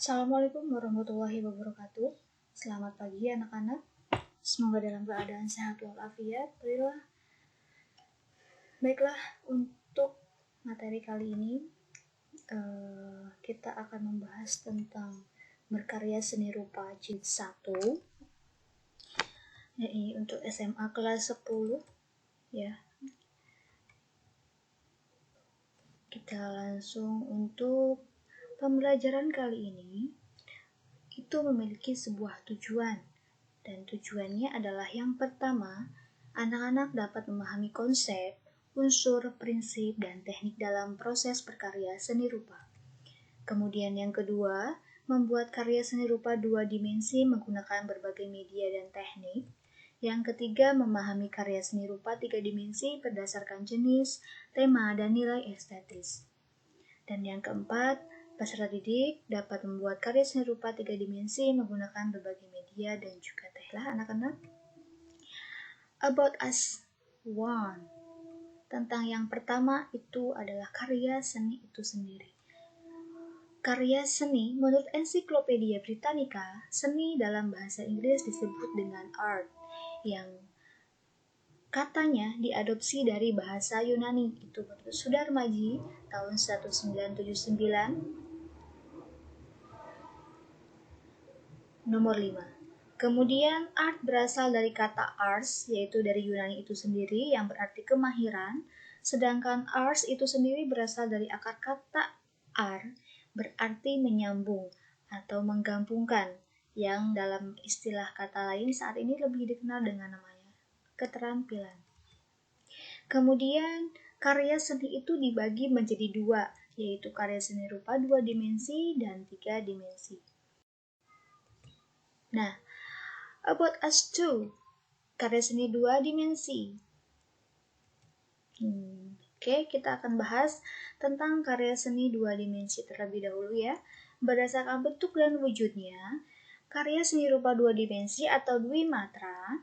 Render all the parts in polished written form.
Assalamualaikum warahmatullahi wabarakatuh. Selamat pagi anak-anak. Semoga dalam keadaan sehat walafiat. Baiklah, untuk materi kali ini kita akan membahas tentang berkarya seni rupa jilid 1. Ini untuk SMA kelas 10 ya. Kita langsung untuk pembelajaran kali ini. Itu memiliki sebuah tujuan, dan tujuannya adalah yang pertama, anak-anak dapat memahami konsep, unsur, prinsip, dan teknik dalam proses berkarya seni rupa. Kemudian yang kedua, membuat karya seni rupa 2 dimensi menggunakan berbagai media dan teknik. Yang ketiga, memahami karya seni rupa 3 dimensi berdasarkan jenis, tema, dan nilai estetis. Dan yang keempat, peserta didik dapat membuat karya seni rupa 3 dimensi menggunakan berbagai media dan juga teknik. Anak-anak, About Us 1. Tentang yang pertama itu adalah karya seni itu sendiri. Karya seni menurut Ensiklopedia Britannica, seni dalam bahasa Inggris disebut dengan art, yang katanya diadopsi dari bahasa Yunani. Itu menurut Sudarmaji tahun 1979. Nomor 5. Kemudian art berasal dari kata ars, yaitu dari Yunani itu sendiri yang berarti kemahiran, sedangkan ars itu sendiri berasal dari akar kata ar, berarti menyambung atau menggabungkan, yang dalam istilah kata lain saat ini lebih dikenal dengan namanya keterampilan. Kemudian karya seni itu dibagi menjadi 2, yaitu karya seni rupa 2 dimensi dan 3 dimensi. Nah, About Us 2, karya seni 2 dimensi. Oke, kita akan bahas tentang karya seni 2 dimensi terlebih dahulu ya. Berdasarkan bentuk dan wujudnya, karya seni rupa 2 dimensi atau dwimatra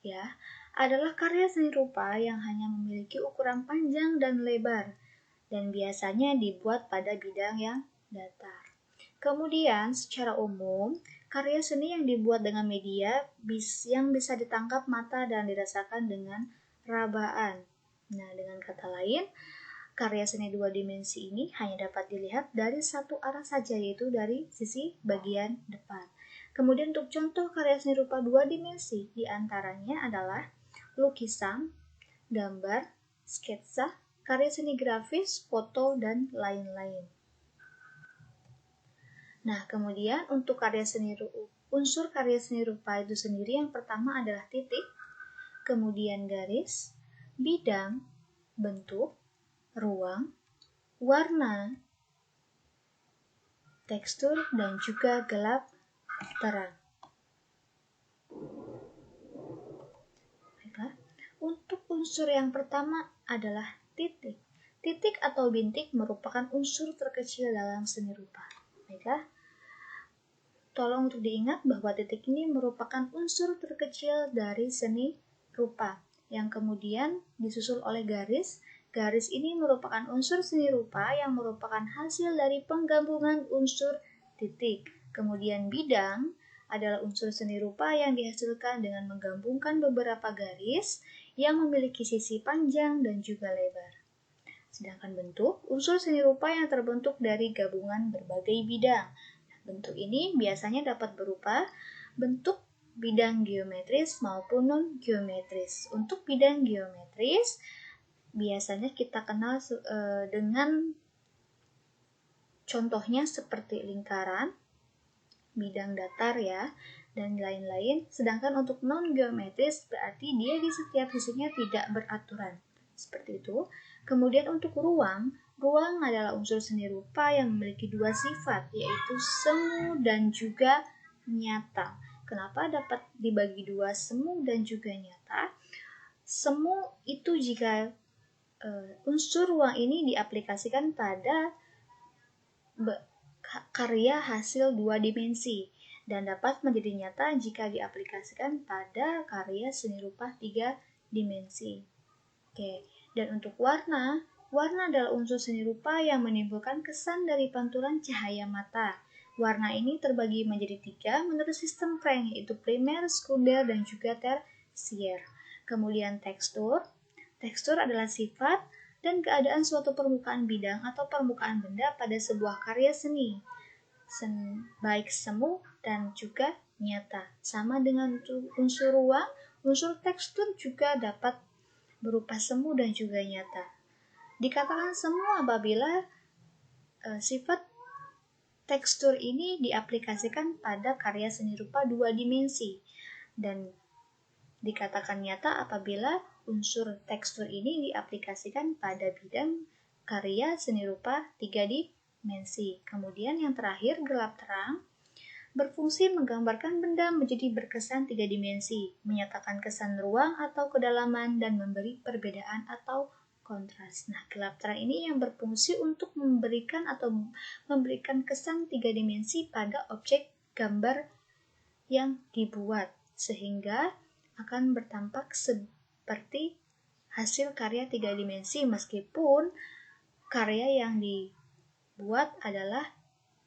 ya, adalah karya seni rupa yang hanya memiliki ukuran panjang dan lebar dan biasanya dibuat pada bidang yang datar. Kemudian, secara umum, karya seni yang dibuat dengan media yang bisa ditangkap mata dan dirasakan dengan rabaan. Nah, dengan kata lain, karya seni 2 dimensi ini hanya dapat dilihat dari satu arah saja, yaitu dari sisi bagian depan. Kemudian untuk contoh karya seni rupa 2 dimensi, diantaranya adalah lukisan, gambar, sketsa, karya seni grafis, foto, dan lain-lain. Nah, kemudian untuk unsur karya seni rupa itu sendiri yang pertama adalah titik, kemudian garis, bidang, bentuk, ruang, warna, tekstur, dan juga gelap terang. Baiklah. Untuk unsur yang pertama adalah titik. Titik atau bintik merupakan unsur terkecil dalam seni rupa. Baiklah. Tolong untuk diingat bahwa titik ini merupakan unsur terkecil dari seni rupa, yang kemudian disusul oleh garis. Garis ini merupakan unsur seni rupa yang merupakan hasil dari penggabungan unsur titik. Kemudian bidang adalah unsur seni rupa yang dihasilkan dengan menggabungkan beberapa garis yang memiliki sisi panjang dan juga lebar. Sedangkan bentuk, unsur seni rupa yang terbentuk dari gabungan berbagai bidang. Bentuk ini biasanya dapat berupa bentuk bidang geometris maupun non-geometris. Untuk bidang geometris, biasanya kita kenal dengan contohnya seperti lingkaran, bidang datar ya, dan lain-lain. Sedangkan untuk non-geometris berarti dia di setiap sisinya tidak beraturan. Seperti itu. Kemudian untuk ruang adalah unsur seni rupa yang memiliki 2 sifat, yaitu semu dan juga nyata. Kenapa dapat dibagi 2, semu dan juga nyata? Semu itu jika unsur ruang ini diaplikasikan pada karya hasil 2 dimensi dan dapat menjadi nyata jika diaplikasikan pada karya seni rupa 3 dimensi. Oke, dan untuk warna adalah unsur seni rupa yang menimbulkan kesan dari pantulan cahaya mata. Warna ini terbagi menjadi 3 menurut sistem Frank, yaitu primer, sekunder, dan juga tersier. Kemudian tekstur. Tekstur adalah sifat dan keadaan suatu permukaan bidang atau permukaan benda pada sebuah karya seni, baik semu dan juga nyata. Sama dengan unsur ruang, unsur tekstur juga dapat berupa semu dan juga nyata. Dikatakan semu apabila sifat tekstur ini diaplikasikan pada karya seni rupa 2 dimensi, dan dikatakan nyata apabila unsur tekstur ini diaplikasikan pada bidang karya seni rupa 3 dimensi. Kemudian yang terakhir, gelap terang, berfungsi menggambarkan benda menjadi berkesan 3 dimensi, menyatakan kesan ruang atau kedalaman, dan memberi perbedaan atau kontras. Nah, gelap terang ini yang berfungsi untuk memberikan kesan 3 dimensi pada objek gambar yang dibuat, sehingga akan bertampak seperti hasil karya 3 dimensi meskipun karya yang dibuat adalah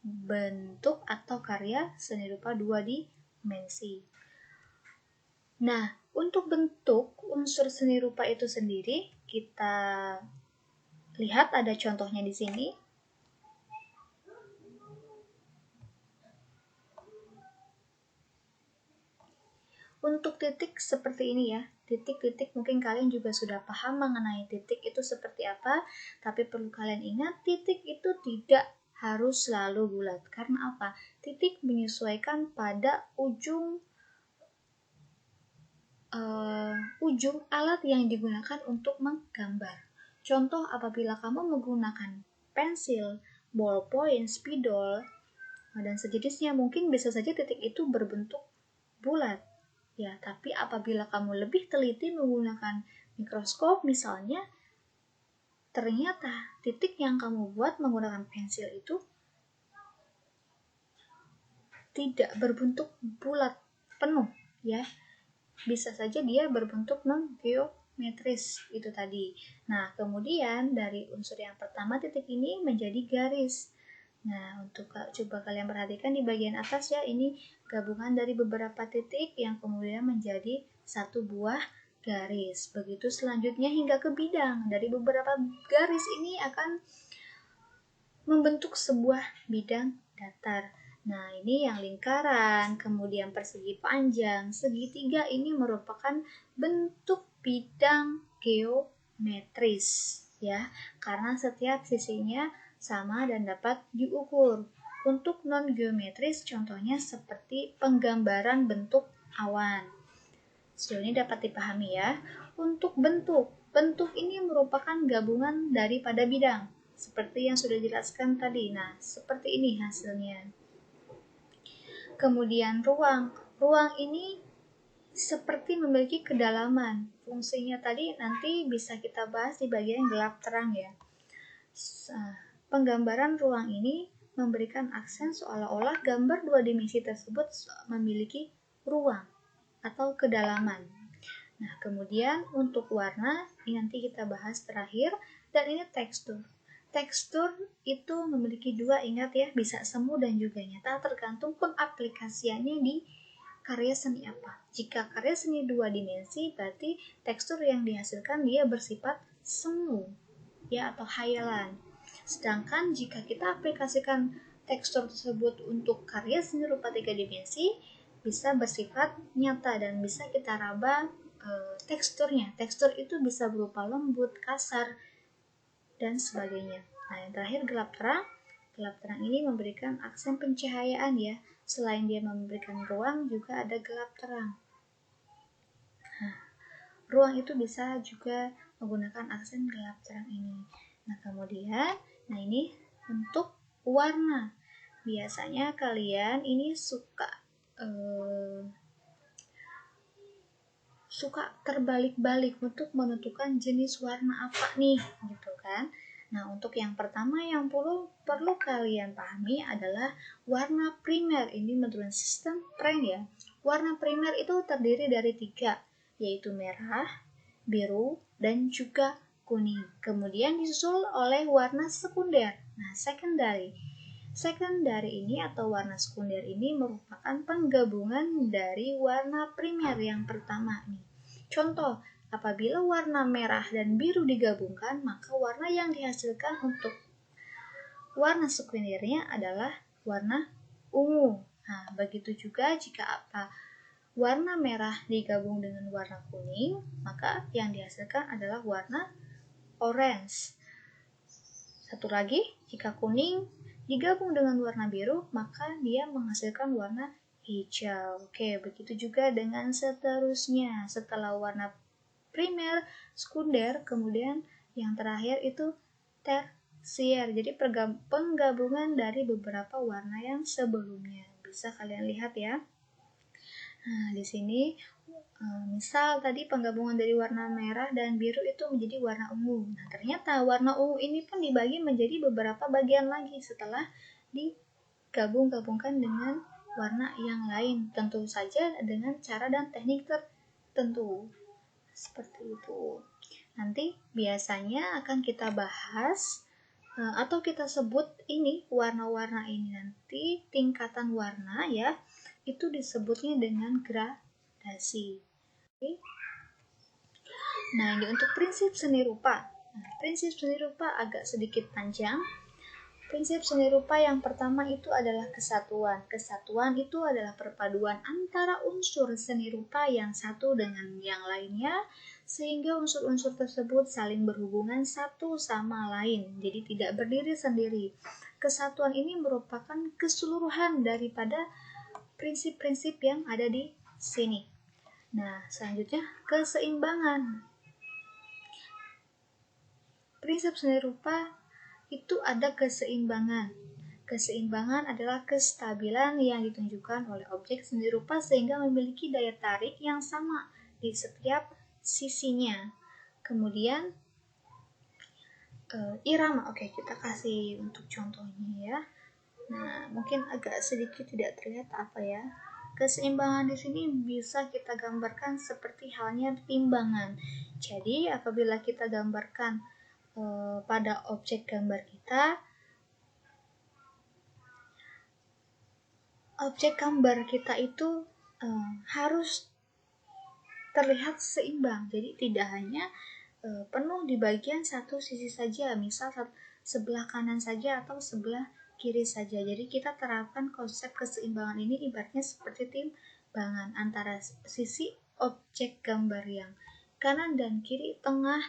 bentuk atau karya seni rupa 2 dimensi. Nah, untuk bentuk unsur seni rupa itu sendiri, kita lihat ada contohnya di sini. Untuk titik seperti ini ya, titik-titik mungkin kalian juga sudah paham mengenai titik itu seperti apa, tapi perlu kalian ingat, titik itu tidak harus selalu bulat. Karena apa? Titik menyesuaikan pada ujung alat yang digunakan untuk menggambar. Contoh, apabila kamu menggunakan pensil, ballpoint, spidol, dan sejenisnya, mungkin bisa saja titik itu berbentuk bulat. Ya, tapi apabila kamu lebih teliti menggunakan mikroskop misalnya, ternyata titik yang kamu buat menggunakan pensil itu tidak berbentuk bulat penuh, ya. Bisa saja dia berbentuk non-geometris itu tadi. Nah, kemudian dari unsur yang pertama, titik ini menjadi garis. Nah, untuk coba kalian perhatikan di bagian atas ya, ini gabungan dari beberapa titik yang kemudian menjadi satu buah garis. Begitu selanjutnya hingga ke bidang. Dari beberapa garis ini akan membentuk sebuah bidang datar. Nah, ini yang lingkaran, kemudian persegi panjang, segitiga ini merupakan bentuk bidang geometris, ya, karena setiap sisinya sama dan dapat diukur. Untuk non-geometris, contohnya seperti penggambaran bentuk awan. Sejauh ini dapat dipahami ya. Untuk bentuk ini merupakan gabungan daripada bidang, seperti yang sudah dijelaskan tadi. Nah, seperti ini hasilnya. Kemudian ruang ini seperti memiliki kedalaman. Fungsinya tadi nanti bisa kita bahas di bagian gelap terang ya. Penggambaran ruang ini memberikan aksen seolah-olah gambar 2 dimensi tersebut memiliki ruang atau kedalaman. Nah, kemudian untuk warna ini nanti kita bahas terakhir, dan ini tekstur. Tekstur itu memiliki 2, ingat ya, bisa semu dan juga nyata tergantung pengaplikasiannya di karya seni apa. Jika karya seni 2 dimensi, berarti tekstur yang dihasilkan dia bersifat semu ya, atau hayalan. Sedangkan jika kita aplikasikan tekstur tersebut untuk karya seni rupa 3 dimensi, bisa bersifat nyata dan bisa kita raba teksturnya. Tekstur itu bisa berupa lembut, kasar, dan sebagainya. Nah, yang terakhir gelap terang. Gelap terang ini memberikan aksen pencahayaan ya. Selain dia memberikan ruang, juga ada gelap terang. Nah, ruang itu bisa juga menggunakan aksen gelap terang ini. Nah, kemudian, ini untuk warna. Biasanya kalian ini suka terbalik-balik untuk menentukan jenis warna apa nih, gitu kan. Nah, untuk yang pertama yang perlu kalian pahami adalah warna primer. Ini menurut sistem Frank ya. Warna primer itu terdiri dari 3, yaitu merah, biru, dan juga kuning. Kemudian disusul oleh warna sekunder. Nah, secondary. Secondary ini atau warna sekunder ini merupakan penggabungan dari warna primer yang pertama nih. Contoh, apabila warna merah dan biru digabungkan, maka warna yang dihasilkan untuk warna sekundernya adalah warna ungu. Nah, begitu juga jika warna merah digabung dengan warna kuning, maka yang dihasilkan adalah warna orange. Satu lagi, jika kuning digabung dengan warna biru, maka dia menghasilkan warna hijau. Oke, begitu juga dengan seterusnya. Setelah warna primer, sekunder, kemudian yang terakhir itu tersier. Jadi penggabungan dari beberapa warna yang sebelumnya. Bisa kalian lihat ya. Nah, di sini misal tadi penggabungan dari warna merah dan biru itu menjadi warna ungu. Nah, ternyata warna ungu ini pun dibagi menjadi beberapa bagian lagi setelah digabung-gabungkan dengan warna yang lain. Tentu saja dengan cara dan teknik tertentu. Seperti itu. Nanti biasanya akan kita bahas atau kita sebut ini warna-warna ini nanti tingkatan warna ya. Itu disebutnya dengan gradasi. Oke. Nah, ini untuk prinsip seni rupa. Prinsip seni rupa agak sedikit panjang. Prinsip seni rupa yang pertama itu adalah kesatuan. Kesatuan itu adalah perpaduan antara unsur seni rupa yang satu dengan yang lainnya, sehingga unsur-unsur tersebut saling berhubungan satu sama lain, jadi tidak berdiri sendiri. Kesatuan ini merupakan keseluruhan daripada prinsip-prinsip yang ada di sini. Nah, selanjutnya keseimbangan. Prinsip seni rupa itu ada keseimbangan. Keseimbangan adalah kestabilan yang ditunjukkan oleh objek seni rupa sehingga memiliki daya tarik yang sama di setiap sisinya. Kemudian irama. Oke, kita kasih untuk contohnya ya. Nah, mungkin agak sedikit tidak terlihat apa ya. Keseimbangan di sini bisa kita gambarkan seperti halnya timbangan. Jadi, apabila kita gambarkan pada objek gambar kita, objek gambar kita itu harus terlihat seimbang. Jadi, tidak hanya penuh di bagian satu sisi saja, misal sebelah kanan saja atau sebelah kiri saja. Jadi kita terapkan konsep keseimbangan ini ibaratnya seperti timbangan antara sisi objek gambar yang kanan dan kiri, tengah,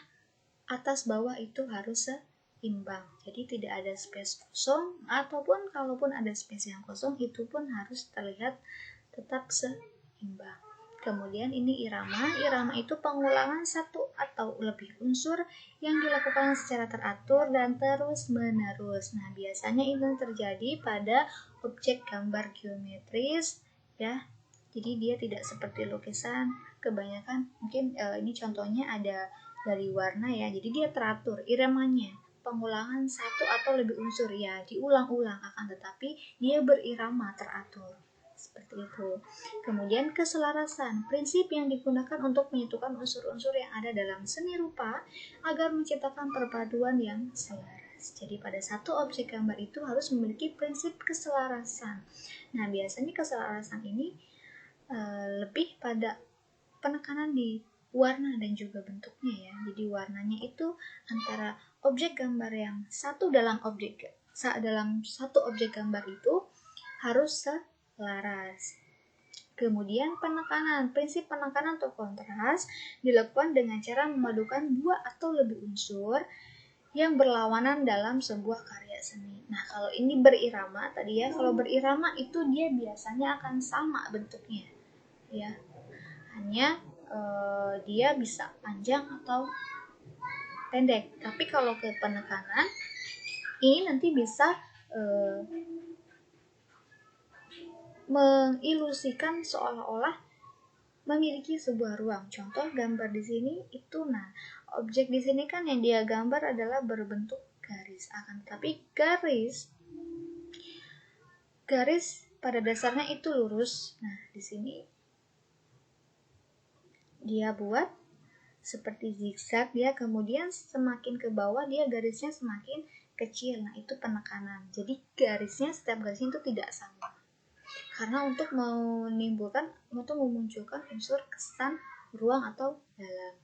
atas, bawah itu harus seimbang. Jadi tidak ada space kosong, ataupun kalaupun ada space yang kosong itu pun harus terlihat tetap seimbang. Kemudian ini irama. Irama itu pengulangan satu atau lebih unsur yang dilakukan secara teratur dan terus-menerus. Nah, biasanya itu terjadi pada objek gambar geometris ya. Jadi dia tidak seperti lukisan. Kebanyakan mungkin ini contohnya ada dari warna ya. Jadi dia teratur iramanya. Pengulangan satu atau lebih unsur ya, diulang-ulang akan tetapi dia berirama teratur. Seperti itu. Kemudian keselarasan, prinsip yang digunakan untuk menyatukan unsur-unsur yang ada dalam seni rupa agar menciptakan perpaduan yang selaras. Jadi pada satu objek gambar itu harus memiliki prinsip keselarasan. Nah, biasanya keselarasan ini lebih pada penekanan di warna dan juga bentuknya ya. Jadi warnanya itu antara objek gambar yang satu dalam satu objek gambar itu harus selaras. Kemudian penekanan. Prinsip penekanan atau kontras dilakukan dengan cara memadukan dua atau lebih unsur yang berlawanan dalam sebuah karya seni. Nah, kalau ini berirama tadi ya, kalau berirama itu dia biasanya akan sama bentuknya. Ya. Hanya dia bisa panjang atau pendek. Tapi kalau ke penekanan ini nanti bisa mengilusikan seolah-olah memiliki sebuah ruang. Contoh gambar di sini itu, nah objek di sini kan yang dia gambar adalah berbentuk garis, akan tapi garis pada dasarnya itu lurus. Nah di sini dia buat seperti zigzag ya, kemudian semakin ke bawah dia garisnya semakin kecil. Nah, itu penekanan. Jadi garisnya, setiap garisnya itu tidak sama. Karena untuk memunculkan unsur kesan ruang atau dalam.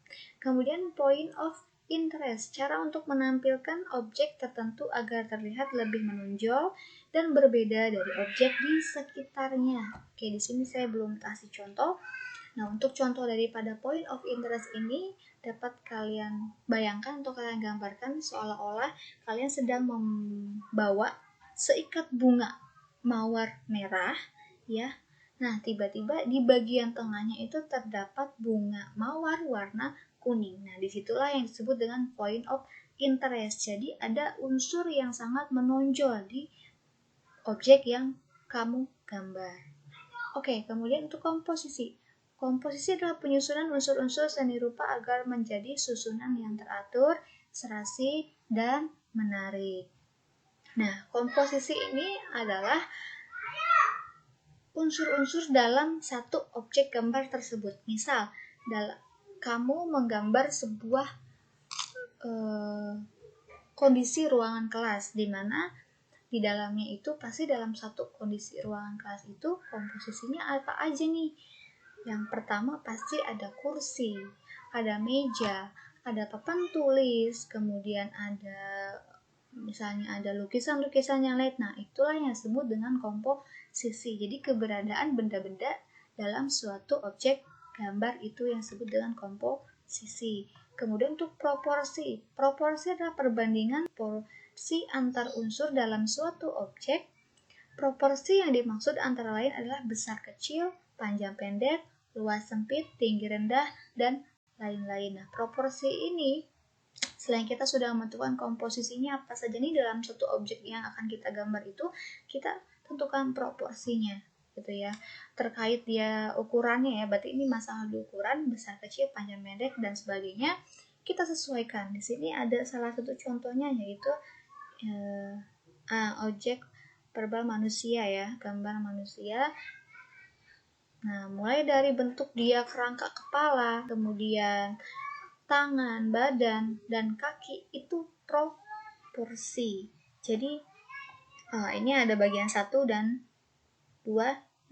Kemudian point of interest, cara untuk menampilkan objek tertentu agar terlihat lebih menonjol dan berbeda dari objek di sekitarnya. Oke, di sini saya belum kasih contoh. Nah, untuk contoh daripada point of interest ini dapat kalian bayangkan atau kalian gambarkan seolah-olah kalian sedang membawa seikat bunga mawar merah, ya. Nah, tiba-tiba di bagian tengahnya itu terdapat bunga mawar warna kuning. Nah, disitulah yang disebut dengan point of interest. Jadi, ada unsur yang sangat menonjol di objek yang kamu gambar. Oke, kemudian untuk komposisi. Komposisi adalah penyusunan unsur-unsur seni rupa agar menjadi susunan yang teratur, serasi, dan menarik. Nah, komposisi ini adalah unsur-unsur dalam satu objek gambar tersebut. Misal, kamu menggambar sebuah kondisi ruangan kelas, di mana di dalamnya itu pasti dalam satu kondisi ruangan kelas itu komposisinya apa aja nih? Yang pertama pasti ada kursi, ada meja, ada papan tulis, kemudian ada misalnya ada lukisan-lukisan yang lain. Nah, itulah yang disebut dengan komposisi. Jadi keberadaan benda-benda dalam suatu objek gambar itu yang disebut dengan komposisi. Kemudian untuk proporsi. Proporsi adalah perbandingan porsi antar unsur dalam suatu objek. Proporsi yang dimaksud antara lain adalah besar kecil, panjang pendek, luas sempit, tinggi rendah, dan lain-lain. Nah, proporsi ini, selain kita sudah menentukan komposisinya apa saja nih dalam satu objek yang akan kita gambar itu, kita tentukan proporsinya, gitu ya. Terkait dia ukurannya ya, berarti ini masalah di ukuran, besar kecil, panjang pendek, dan sebagainya, kita sesuaikan. Di sini ada salah satu contohnya, yaitu objek verbal manusia ya, gambar manusia. Nah, mulai dari bentuk dia kerangka kepala, kemudian tangan, badan, dan kaki itu proporsi. Jadi ini ada bagian 1 dan 2.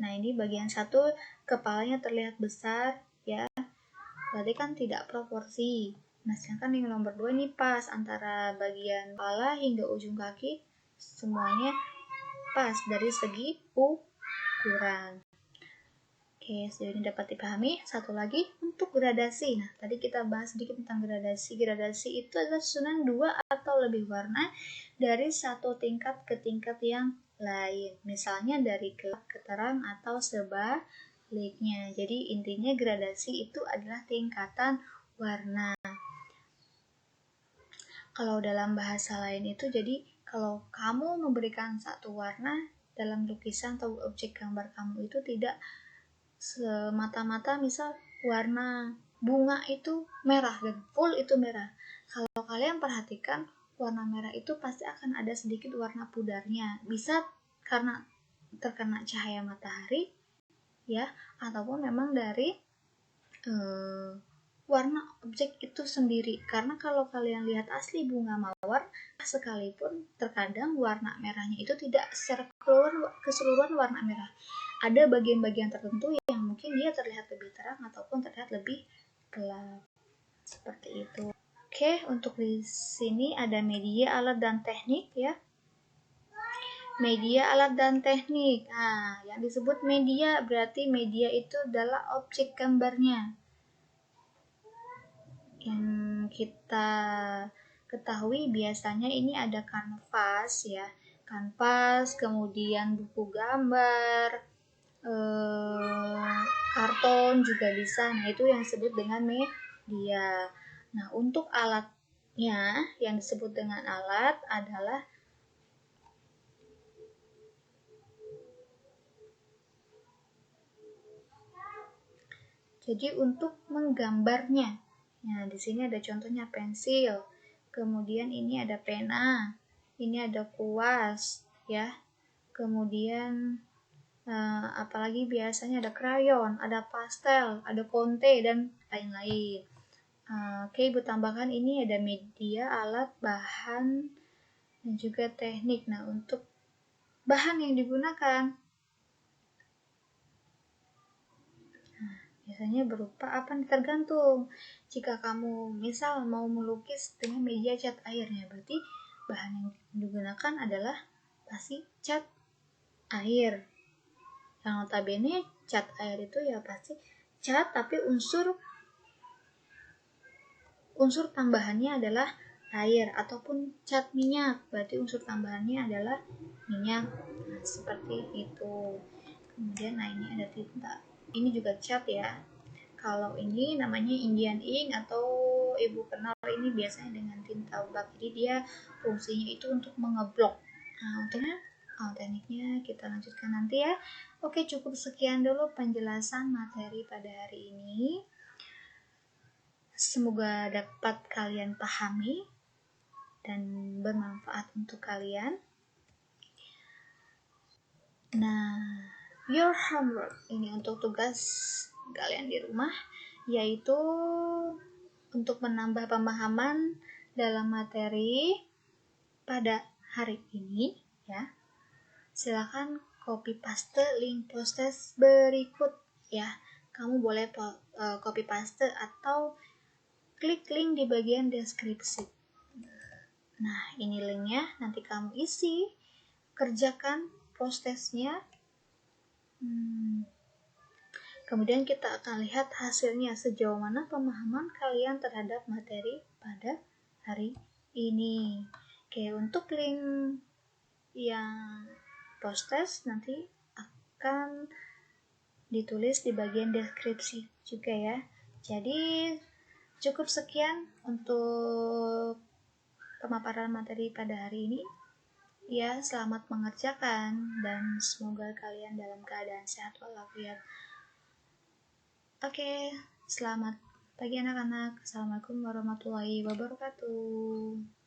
Nah, ini bagian 1 kepalanya terlihat besar ya. Berarti kan tidak proporsi. Nah, sedangkan yang nomor 2 ini pas, antara bagian kepala hingga ujung kaki semuanya pas dari segi ukuran. Oke, sejauh ini dapat dipahami. Satu lagi untuk gradasi. Nah, tadi kita bahas sedikit tentang gradasi. Gradasi itu adalah susunan 2 atau lebih warna dari satu tingkat ke tingkat yang lain. Misalnya dari gelap ke terang atau sebaliknya. Jadi intinya gradasi itu adalah tingkatan warna. Kalau dalam bahasa lain itu, jadi kalau kamu memberikan satu warna dalam lukisan atau objek gambar kamu itu tidak semata-mata misal warna bunga itu merah dan full itu merah. Kalau kalian perhatikan, warna merah itu pasti akan ada sedikit warna pudarnya. Bisa karena terkena cahaya matahari ya, ataupun memang dari warna objek itu sendiri. Karena kalau kalian lihat asli bunga mawar, sekalipun terkadang warna merahnya itu tidak secara keseluruhan warna merah. Ada bagian-bagian tertentu yang mungkin dia terlihat lebih terang ataupun terlihat lebih gelap. Seperti itu. Oke, untuk di sini ada media, alat, dan teknik ya. Media, alat, dan teknik. Nah, yang disebut media berarti media itu adalah objek gambarnya. Yang kita ketahui biasanya ini ada kanvas ya, kanvas, kemudian buku gambar, karton juga bisa. Nah, itu yang disebut dengan media. Nah, untuk alatnya yang disebut dengan alat adalah jadi untuk menggambarnya. Nah, di sini ada contohnya pensil. Kemudian ini ada pena. Ini ada kuas, ya. Kemudian apalagi biasanya ada krayon, ada pastel, ada konte, dan lain-lain. Oke, Ibu tambahkan ini ada media, alat, bahan, dan juga teknik. Nah, untuk bahan yang digunakan, biasanya berupa apa? Tergantung. Jika kamu misal mau melukis dengan media cat airnya, berarti bahan yang digunakan adalah pasti cat air. Yang notabene cat air itu ya pasti cat, tapi unsur tambahannya adalah air, ataupun cat minyak, berarti unsur tambahannya adalah minyak. Nah, seperti itu. Kemudian ini ada tinta, ini juga cat ya. Kalau ini namanya Indian ink atau ibu kenal ini biasanya dengan tinta uap, jadi dia fungsinya itu untuk mengeblok. Nah, untungnya tekniknya kita lanjutkan nanti ya. Oke, cukup sekian dulu penjelasan materi pada hari ini. Semoga dapat kalian pahami dan bermanfaat untuk kalian. Nah, your homework ini untuk tugas kalian di rumah, yaitu untuk menambah pemahaman dalam materi pada hari ini ya. Silakan copy paste link podcast berikut ya. Kamu boleh copy paste atau klik link di bagian deskripsi. Nah, ini linknya, nanti kamu isi, kerjakan prosesnya. Kemudian kita akan lihat hasilnya, sejauh mana pemahaman kalian terhadap materi pada hari ini. Oke, untuk link yang proses nanti akan ditulis di bagian deskripsi juga ya. Jadi cukup sekian untuk pemaparan materi pada hari ini. Ya, selamat mengerjakan dan semoga kalian dalam keadaan sehat walafiat. Oke, selamat pagi anak-anak. Assalamualaikum warahmatullahi wabarakatuh.